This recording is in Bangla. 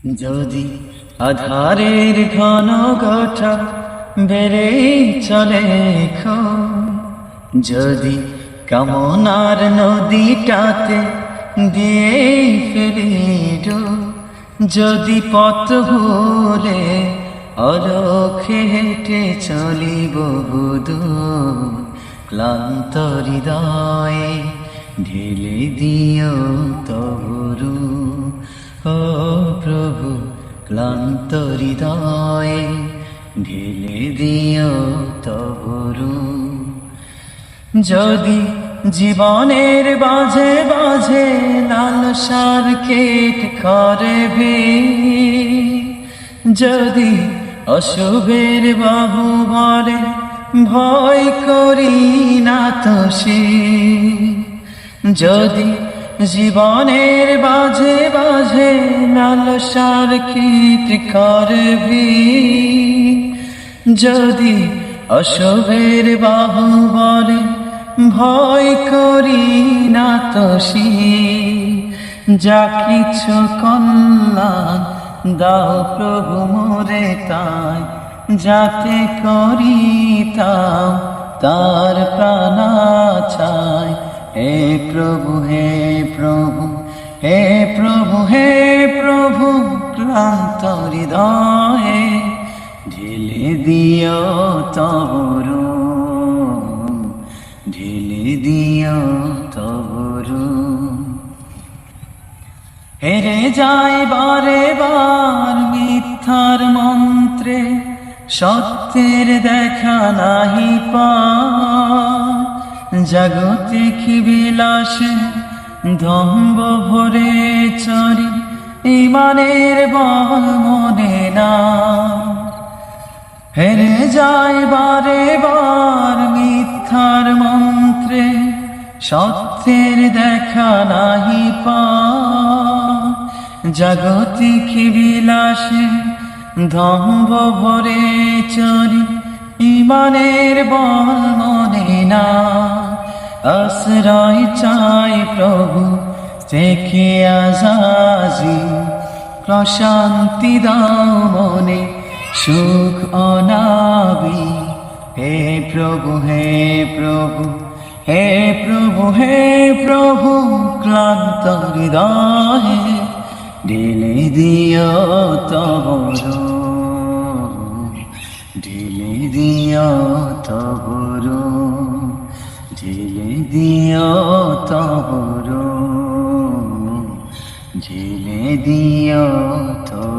যদি আধারের ঘন ঘটা বেড়ে চলে যদি কামনার নদীটাতে দিয়ে ফেলি ডুব, যদি পথ ভুলে অলক্ষে হেঁটে চলি বহুদূর, ক্লান্ত হৃদয়ে ঢেলে দিও তবরু। ও প্রভু, ক্লান্ত হৃদয়ে ঢেলে দিও তবরু। যদি জীবনের বাজে বাজে লালসার কেট করবে, যদি অশুভের বাহু বলে ভয় করি না তো সে, যদি জীবনের বাজে বাজে লালসার কেট করবে, যদি অশুভের বাহু বলে ভয় করি না তো সে, যা কিছু কল্যাণ দাও প্রভু মোরে তাই, যাতে করি তাও তার প্রাণা চাই। হে প্রভু, হে প্রভু, হে প্রভু, হে প্রভু, ক্লান্ত হৃদয়ে ঢেলে দিও তবরু, ঢেলে দিও তবরু। হেরে যায় বারে বার মিথ্যার মন্ত্রে, সত্যের দেখা নাহি পায়, জাগতিক বিলাসে দম্ভ ভরে চরি, ঈমানের বল মনে না। হেরে যায় বারে বার মিথ্যার মন্ত্রে, সত্যের দেখা নাহি পায়, জাগতিক বিলাসে দম্ভ ভরে চরি, ঈমানের বল মনে না। আশ্রয় চাই প্রভু থেকে আজাজি, প্রশান্তি দাও মনে সুখ অনাবি। হে প্রভু, হে প্রভু, হে প্রভু, হে প্রভু, ক্লান্ত হৃদয়ে ঢেলে দিও তবরু, ঢেলে দিও তবরু, ঢেলে দিও তবরু, ঢেলে দিও তবরু।